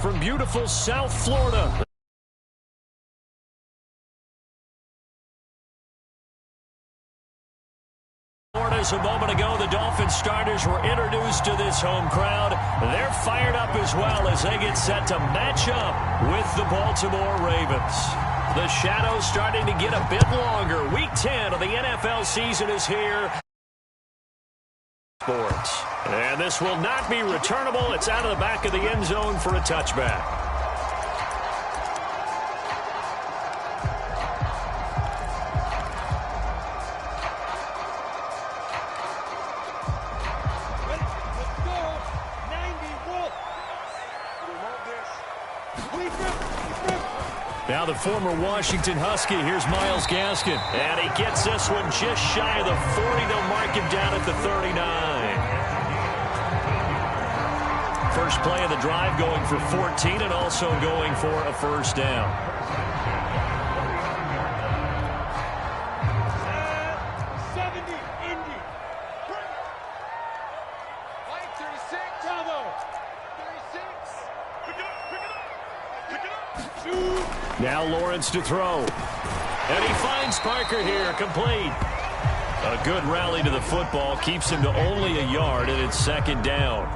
from beautiful South Florida. A moment ago, the Dolphins starters were introduced to this home crowd. They're fired up as well as they get set to match up with the Baltimore Ravens. The shadows starting to get a bit longer. Week 10 of the NFL season is here. Sports. And this will not be returnable. It's out of the back of the end zone for a touchback. Now the former Washington Husky, here's Myles Gaskin. And he gets this one just shy of the 40. They'll mark him down at the 39. First play of the drive going for 14 and also going for a first down. Now Lawrence to throw. And he finds Parker here, complete. A good rally to the football, keeps him to only a yard, and it's second down.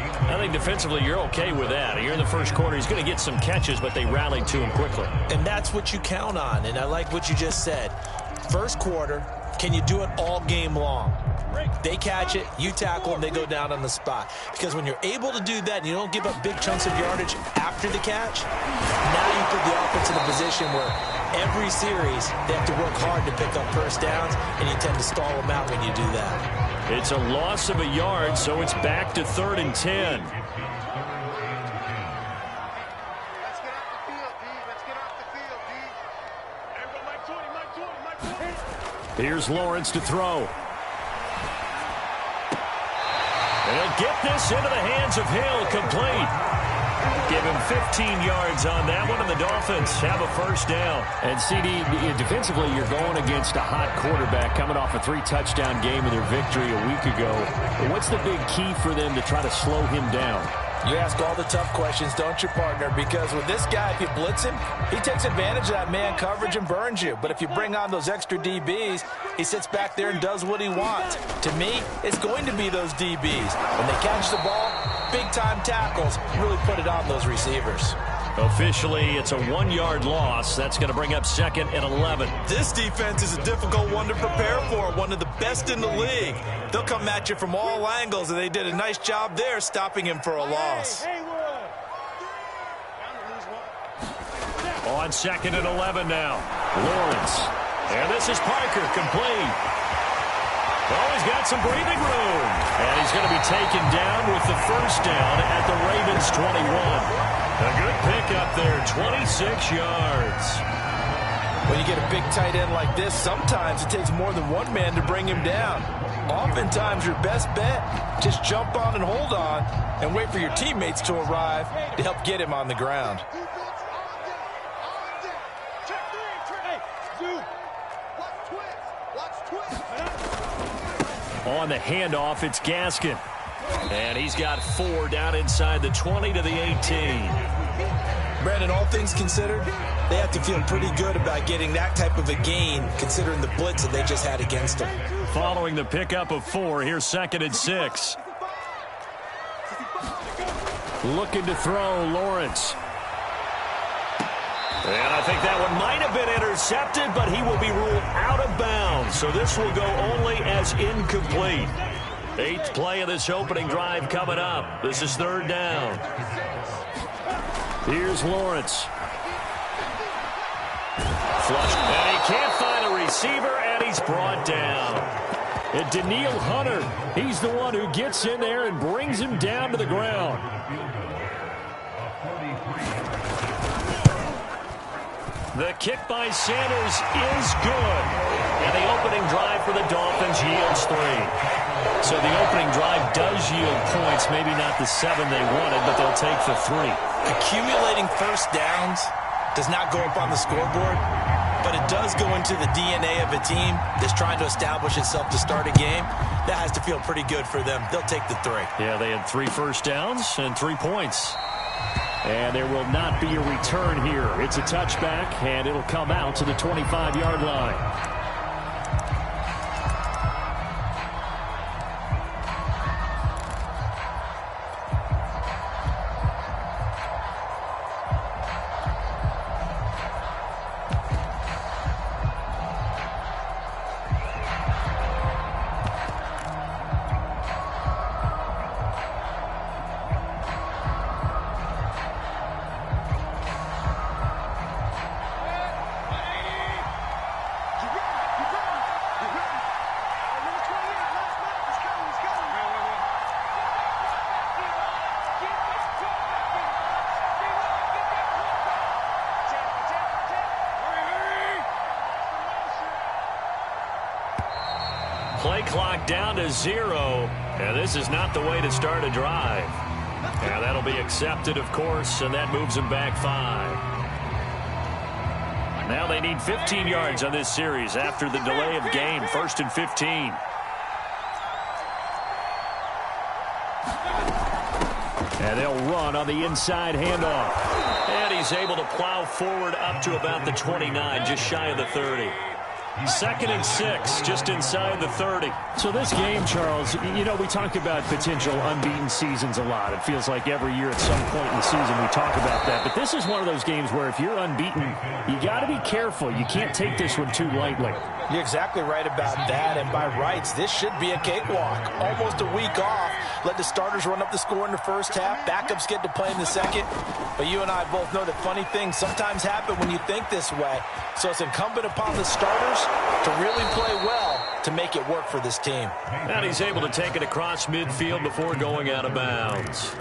I think defensively you're okay with that. Here in the first quarter, he's going to get some catches, but they rallied to him quickly. And that's what you count on, and I like what you just said. First quarter, can you do it all game long? They catch it, you tackle them, they go down on the spot. Because when you're able to do that and you don't give up big chunks of yardage after the catch, now you put the offense in a position where every series they have to work hard to pick up first downs, and you tend to stall them out when you do that. It's a loss of a yard, so it's back to 3rd and 10. Here's Lawrence to throw. And he'll get this into the hands of Hill, complete. Give him 15 yards on that one, and the Dolphins have a first down. And CD, defensively, you're going against a hot quarterback coming off a 3-touchdown game in their victory a week ago. What's the big key for them to try to slow him down? You ask all the tough questions, don't you, partner? Because with this guy, if you blitz him, he takes advantage of that man coverage and burns you. But if you bring on those extra DBs, he sits back there and does what he wants. To me, it's going to be those DBs. When they catch the ball, big-time tackles really put it on those receivers. Officially, it's a 1-yard loss. That's going to bring up 2nd and 11. This defense is a difficult one to prepare for, one of the best in the league. They'll come at you from all angles, and they did a nice job there stopping him for a loss. On 2nd and 11 now. Lawrence. And this is Parker, complete. Oh, he's got some breathing room. And he's going to be taken down with the first down at the Ravens' 21. A good pickup there, 26 yards. When you get a big tight end like this, sometimes it takes more than one man to bring him down. Oftentimes, your best bet, just jump on and hold on and wait for your teammates to arrive to help get him on the ground. On the handoff, it's Gaskin. And he's got 4 down inside the 20 to the 18. Brandon, all things considered, they have to feel pretty good about getting that type of a gain considering the blitz that they just had against them. Following the pickup of 4, here's 2nd and 6. Looking to throw, Lawrence. And I think that one might have been intercepted, but he will be ruled out of bounds. So this will go only as incomplete. 8th play of this opening drive coming up. This is 3rd down. Here's Lawrence. Flush. And he can't find a receiver, and he's brought down. And Daniil Hunter, he's the one who gets in there and brings him down to the ground. The kick by Sanders is good. And the opening drive for the Dolphins yields 3. So the opening drive does yield points, maybe not the 7 they wanted, but they'll take the 3. Accumulating first downs does not go up on the scoreboard, but it does go into the DNA of a team that's trying to establish itself to start a game. That has to feel pretty good for them. They'll take the 3. Yeah, they had 3 first downs and 3 points. And there will not be a return here. It's a touchback, and it'll come out to the 25-yard line. Play clock down to 0, and this is not the way to start a drive. And that'll be accepted, of course, and that moves them back 5. Now they need 15 yards on this series after the delay of game. 1st and 15. And they'll run on the inside handoff. And he's able to plow forward up to about the 29, just shy of the 30. 2nd and 6, just inside the 30. So this game, Charles, you know, we talk about potential unbeaten seasons a lot. It feels like every year at some point in the season we talk about that. But this is one of those games where if you're unbeaten, you got to be careful. You can't take this one too lightly. You're exactly right about that, and by rights, this should be a cakewalk. Almost a week off. Let the starters run up the score in the first half. Backups get to play in the second. But you and I both know that funny things sometimes happen when you think this way. So it's incumbent upon the starters to really play well to make it work for this team. And he's able to take it across midfield before going out of bounds.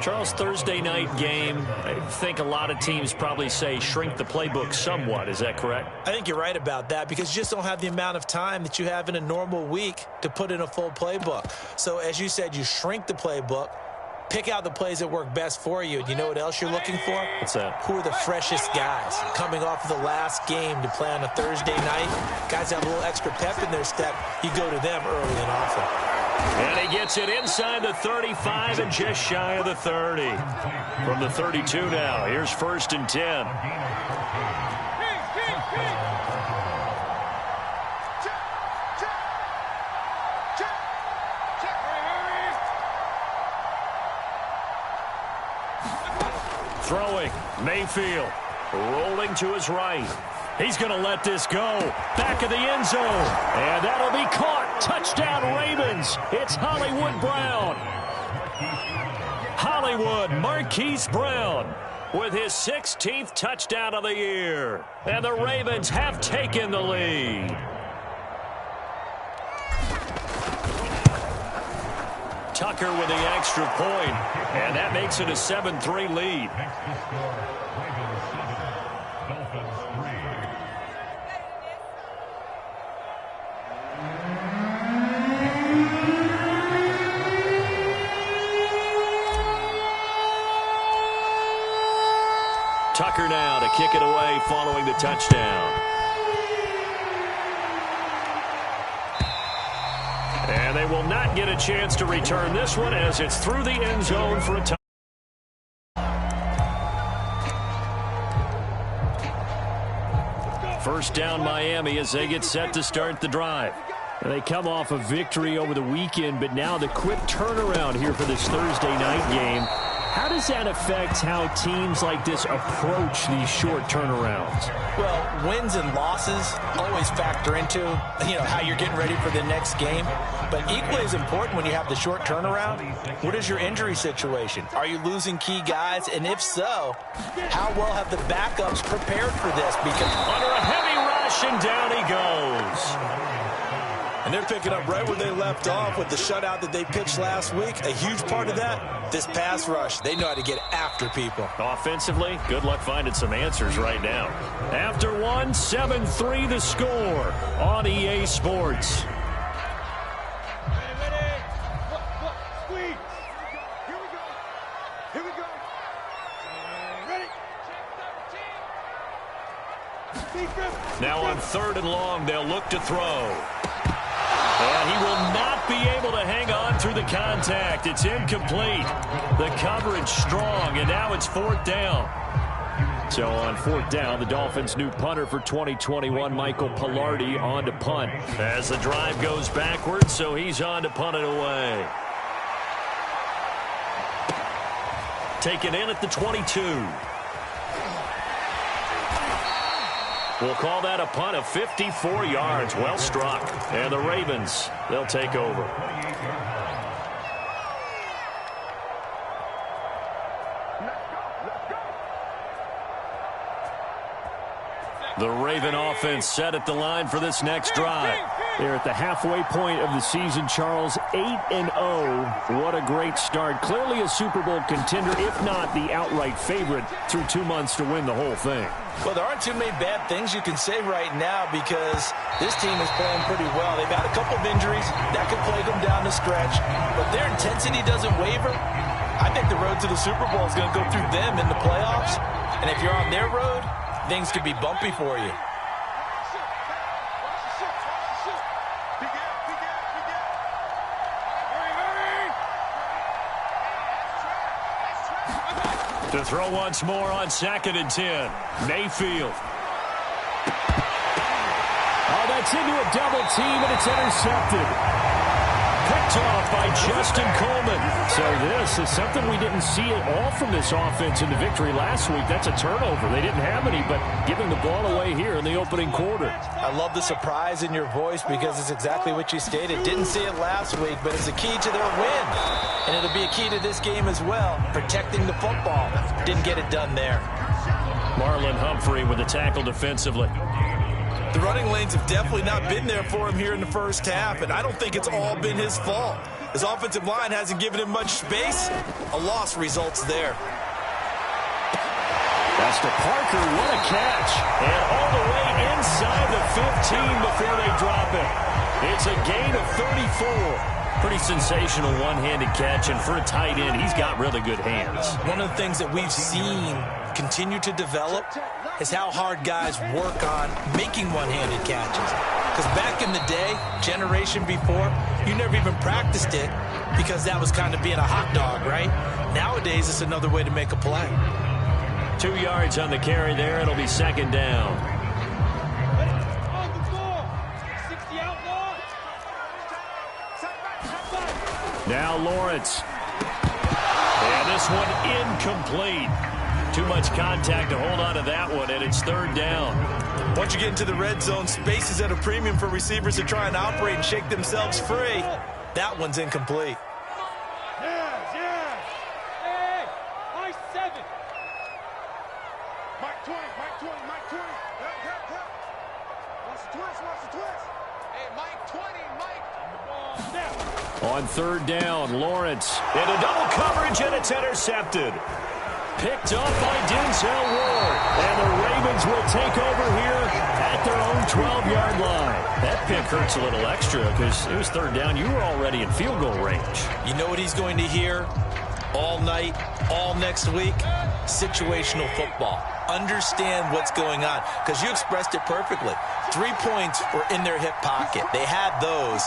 Charles, Thursday night game, I think a lot of teams probably say shrink the playbook somewhat. Is that correct? I think you're right about that because you just don't have the amount of time that you have in a normal week to put in a full playbook. So as you said, you shrink the playbook, pick out the plays that work best for you. And you know what else you're looking for? What's that? Who are the freshest guys coming off of the last game to play on a Thursday night? Guys have a little extra pep in their step. You go to them early and often. And he gets it inside the 35 and just shy of the 30. From the 32 now, here's 1st and 10. Throwing, Mayfield, rolling to his right. He's going to let this go. Back of the end zone. And that'll be caught. Touchdown, Ravens. It's Hollywood Brown. Hollywood Marquise Brown with his 16th touchdown of the year. And the Ravens have taken the lead. Tucker with the extra point, and that makes it a 7-3 lead. Tucker now to kick it away following the touchdown. And they will not get a chance to return this one as it's through the end zone for a touchdown. First down Miami as they get set to start the drive. And they come off a victory over the weekend, but now the quick turnaround here for this Thursday night game. How does that affect how teams like this approach these short turnarounds? Well, wins and losses always factor into, how you're getting ready for the next game. But equally as important when you have the short turnaround, what is your injury situation? Are you losing key guys? And if so, how well have the backups prepared for this? Because under a heavy rush, and down he goes. And they're picking up right where they left off with the shutout that they pitched last week. A huge part of that, this pass rush. They know how to get after people. Offensively, good luck finding some answers right now. After one, 7-3 the score on EA Sports. Now on 3rd and long, they'll look to throw. And he will not be able to hang on through the contact. It's incomplete. The coverage strong, and now it's 4th down. So on 4th down, the Dolphins' new punter for 2021, Michael Pilardi, on to punt. As the drive goes backwards, so he's on to punt it away. Taken in at the 22. We'll call that a punt of 54 yards. Well struck. And the Ravens, they'll take over. The Raven offense set at the line for this next drive. They're at the halfway point of the season, Charles, 8-0. What a great start. Clearly a Super Bowl contender, if not the outright favorite, through 2 months to win the whole thing. Well, there aren't too many bad things you can say right now because this team is playing pretty well. They've had a couple of injuries that could plague them down the stretch, but their intensity doesn't waver. I think the road to the Super Bowl is going to go through them in the playoffs, and if you're on their road, things could be bumpy for you. To throw once more on 2nd and 10. Mayfield. Oh, that's into a double team, and it's intercepted. Picked off by Justin Coleman. So this is something we didn't see at all from this offense in the victory last week. That's a turnover. They didn't have any, but giving the ball away here in the opening quarter. I love the surprise in your voice because it's exactly what you stated. Didn't see it last week, but it's a key to their win. And it'll be a key to this game as well, protecting the football. Didn't get it done there. Marlon Humphrey with the tackle defensively. The running lanes have definitely not been there for him here in the first half, and I don't think it's all been his fault. His offensive line hasn't given him much space. A loss results there. That's to Parker. What a catch. And all the way inside the 15 before they drop it. It's a gain of 34. Pretty sensational one-handed catch, and for a tight end, he's got really good hands. One of the things that we've seen continue to develop is how hard guys work on making one-handed catches. Because back in the day, generation before, you never even practiced it because that was kind of being a hot dog, right? Nowadays, it's another way to make a play. 2 yards on the carry there. It'll be 2nd down. Now Lawrence. And this one incomplete. Too much contact to hold on to that one, and it's 3rd down. Once you get into the red zone, space is at a premium for receivers to try and operate and shake themselves free. That one's incomplete. On 3rd down, Lawrence into double coverage, and it's intercepted. Picked off by Denzel Ward. And the Ravens will take over here at their own 12-yard line. That pick hurts a little extra because it was 3rd down. You were already in field goal range. You know what he's going to hear all night, all next week? Situational football. Understand what's going on because you expressed it perfectly. 3 points were in their hip pocket. They had those.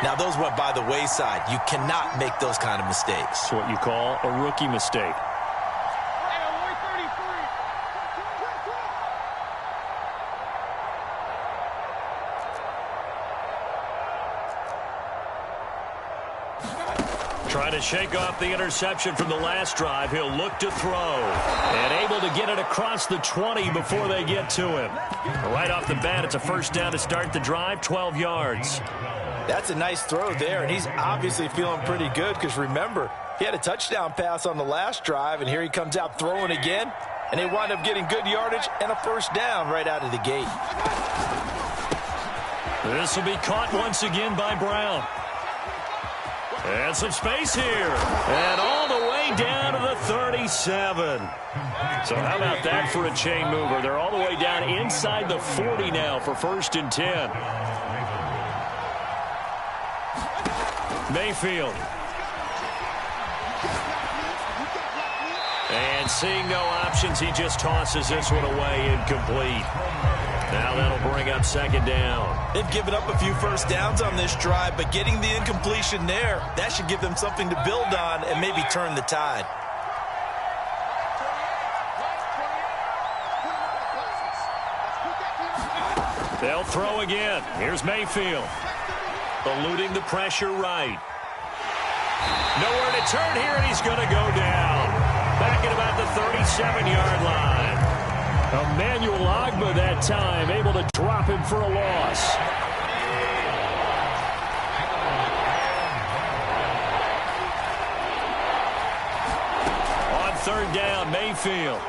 Now, those went by the wayside. You cannot make those kind of mistakes. It's what you call a rookie mistake. Trying to shake off the interception from the last drive. He'll look to throw. And able to get it across the 20 before they get to him. Right off the bat, it's a 1st down to start the drive, 12 yards. That's a nice throw there, and he's obviously feeling pretty good because, remember, he had a touchdown pass on the last drive, and here he comes out throwing again, and they wind up getting good yardage and a 1st down right out of the gate. This will be caught once again by Brown. And some space here. And all the way down to the 37. So how about that for a chain mover? They're all the way down inside the 40 now for 1st and 10. Mayfield. And seeing no options, he just tosses this one away incomplete. Now that'll bring up second down. They've given up a few first downs on this drive, but getting the incompletion there, that should give them something to build on and maybe turn the tide. They'll throw again. Here's Mayfield. Eluding the pressure right. Nowhere to turn here, and he's going to go down. Back at about the 37-yard line. Emmanuel Ogbah that time, able to drop him for a loss. On third down, Mayfield.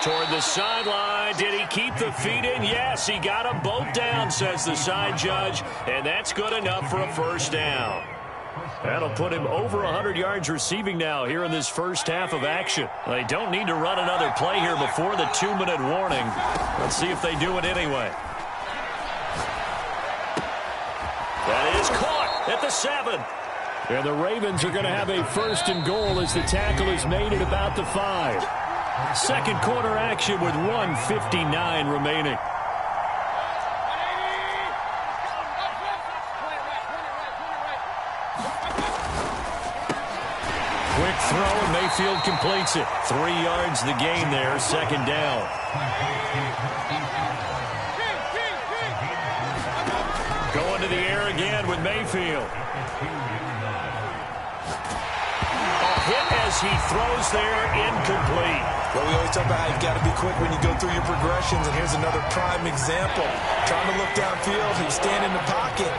Toward the sideline. Did he keep the feet in? Yes, he got them both down, says the side judge, and that's good enough for a first down. That'll put him over 100 yards receiving now here in this first half of action. They don't need to run another play here before the 2-minute warning. Let's see if they do it anyway. That is caught at the 7. And the Ravens are going to have a first and goal as the tackle is made at about the 5. Second quarter action with 1:59 remaining. Quick throw, and Mayfield completes it. 3 yards the gain there, second down. Going to the air again with Mayfield. A hit as he throws there, incomplete. Well, we always talk about how you've got to be quick when you go through your progressions, and here's another prime example. Trying to look downfield, he was standing in the pocket,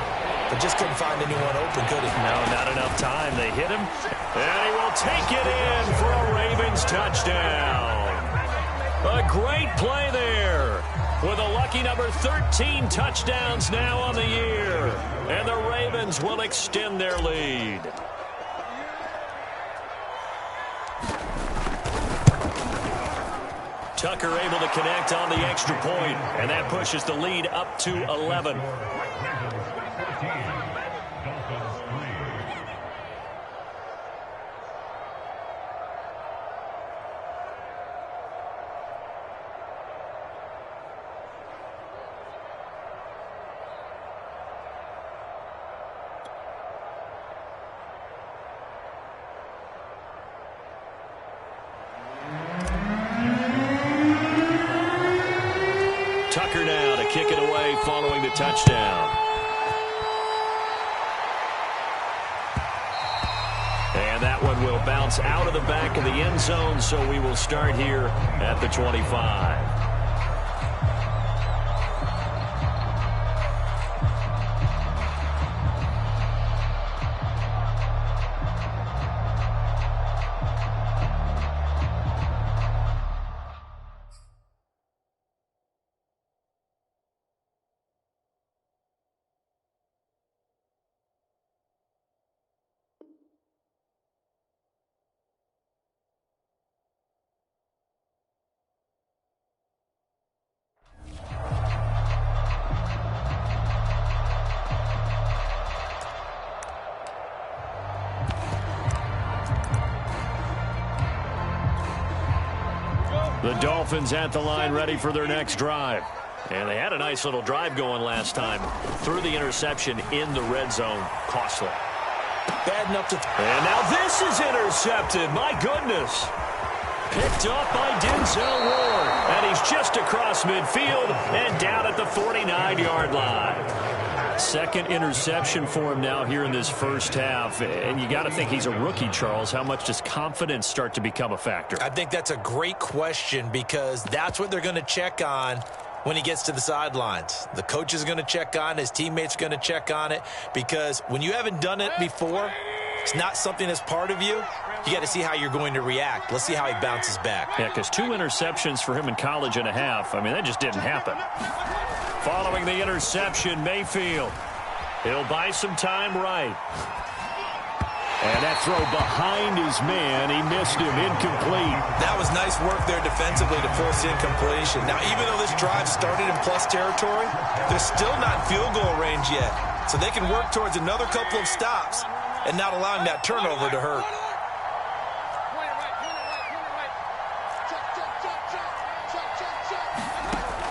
but just couldn't find anyone open, could he? No, not enough time. They hit him, and he will take it in for a Ravens touchdown. A great play there, with a lucky number 13 touchdowns now on the year, and the Ravens will extend their lead. Tucker able to connect on the extra point, and that pushes the lead up to 11. Tucker now to kick it away following the touchdown. And that one will bounce out of the back of the end zone, so we will start here at the 25. The Dolphins at the line ready for their next drive. And they had a nice little drive going last time. Threw the interception in the red zone. Costly. Bad enough to... And now this is intercepted. My goodness. Picked off by Denzel Ward. And he's just across midfield and down at the 49-yard line. Second interception for him now here in this first half. And you got to think he's a rookie, Charles. How much does confidence start to become a factor? I think that's a great question, because that's what they're going to check on when he gets to the sidelines. The coach is going to check on it. His teammates are going to check on it, because when you haven't done it before, it's not something that's part of you. You got to see how you're going to react. Let's see how he bounces back. Yeah, because 2 interceptions for him in college and a half. I mean, that just didn't happen. Following the interception, Mayfield. He'll buy some time right. And that throw behind his man, he missed him, incomplete. That was nice work there defensively to force incompletion. Now, even though this drive started in plus territory, they're still not field goal range yet. So they can work towards another couple of stops and not allowing that turnover to hurt.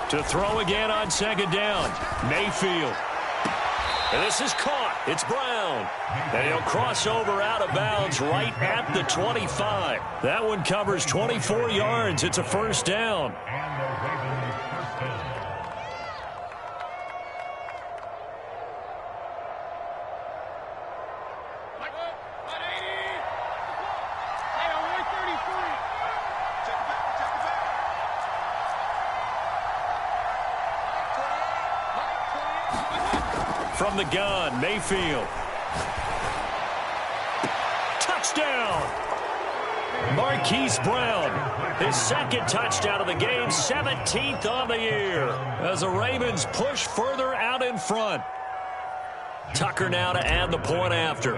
To throw again on second down. Mayfield. And this is caught. It's Brown. And he'll cross over out of bounds right at the 25. That one covers 24 yards. It's a first down. From the gun, Mayfield. Touchdown! Marquise Brown, his second touchdown of the game, 17th on the year, as the Ravens push further out in front. Tucker now to add the point after.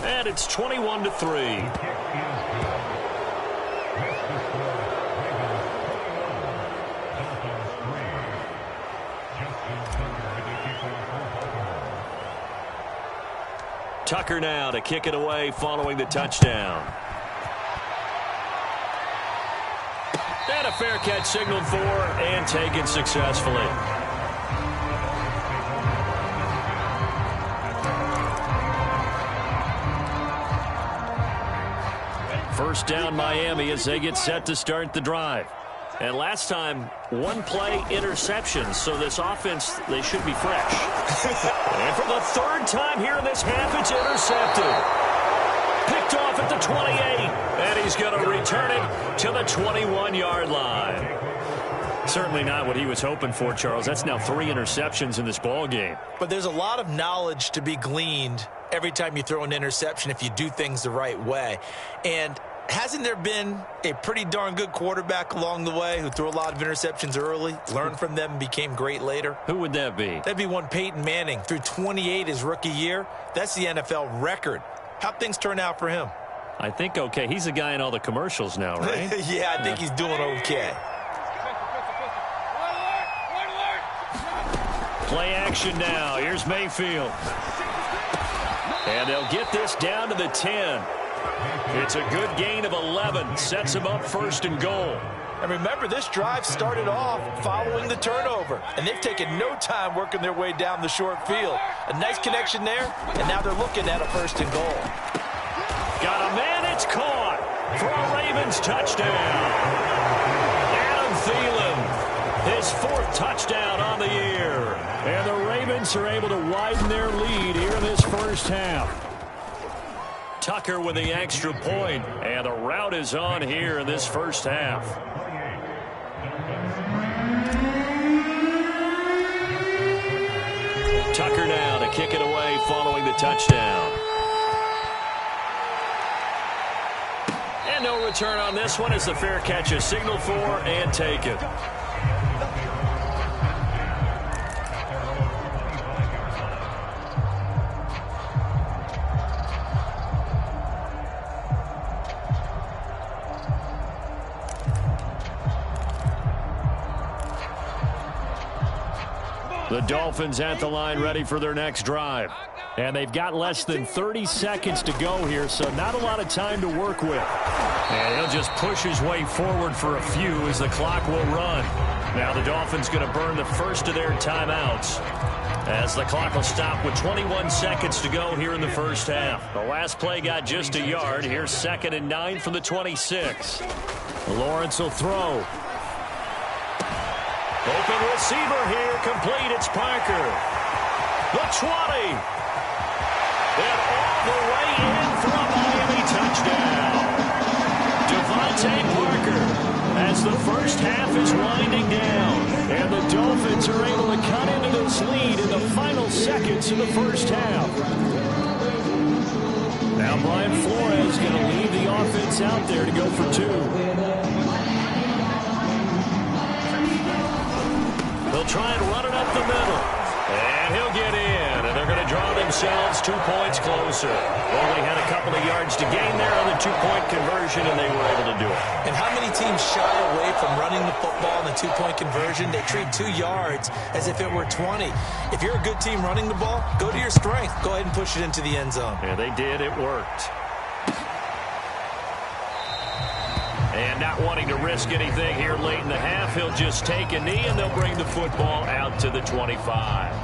And it's 21-3. Tucker now to kick it away following the touchdown. And a fair catch signaled for and taken successfully. First down Miami as they get set to start the drive. And last time, one play interception, so this offense, they should be fresh. And for the third time here in this half, it's intercepted. Picked off at the 28, and he's going to return it to the 21-yard line. Certainly not what he was hoping for, Charles. That's now 3 interceptions in this ball game. But there's a lot of knowledge to be gleaned every time you throw an interception if you do things the right way. And hasn't there been a pretty darn good quarterback along the way who threw a lot of interceptions early, learned from them, and became great later? Who would that be? That'd be one Peyton Manning. Threw 28 his rookie year. That's the NFL record. How'd things turn out for him? I think okay. He's the guy in all the commercials now, right? Yeah, I think he's doing okay. Play action now. Here's Mayfield. And they'll get this down to the 10. It's a good gain of 11. Sets him up first and goal. And remember, this drive started off following the turnover. And they've taken no time working their way down the short field. A nice connection there, and now they're looking at a first and goal. Got a man, it's caught for a Ravens touchdown. Adam Thielen, his 4th touchdown on the year. And the Ravens are able to widen their lead here in this first half. Tucker with the extra point, and the route is on here in this first half. Tucker now to kick it away following the touchdown. And no return on this one as the fair catch is signaled for and taken. The Dolphins at the line ready for their next drive. And they've got less than 30 seconds to go here, so not a lot of time to work with. And he'll just push his way forward for a few as the clock will run. Now the Dolphins going to burn the first of their timeouts as the clock will stop with 21 seconds to go here in the first half. The last play got just a yard. Here's 2nd and 9 from the 26. Lawrence will throw. Open receiver here, complete, it's Parker. The 20. And all the way in for a Miami touchdown. Devontae Parker as the first half is winding down. And the Dolphins are able to cut into this lead in the final seconds of the first half. Now Brian Flores going to leave the offense out there to go for 2. They'll try and run it up the middle. And he'll get in. And they're going to draw themselves 2 points closer. Only had a couple of yards to gain there on the 2-point conversion, and they were able to do it. And how many teams shy away from running the football in the 2-point conversion? They treat 2 yards as if it were 20. If you're a good team running the ball, go to your strength. Go ahead and push it into the end zone. Yeah, they did. It worked. And not wanting to risk anything here late in the half, he'll just take a knee, and they'll bring the football out to the 25.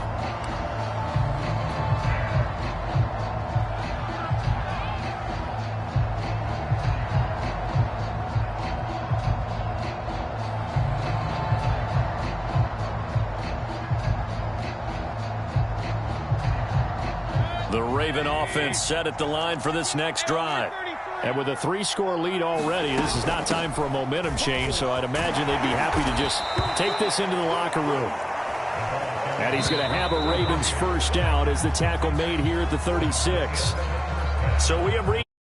The Raven offense set at the line for this next drive. And with a 3-score lead already, this is not time for a momentum change, so I'd imagine they'd be happy to just take this into the locker room. And he's going to have a Ravens first down as the tackle made here at the 36. So we have reached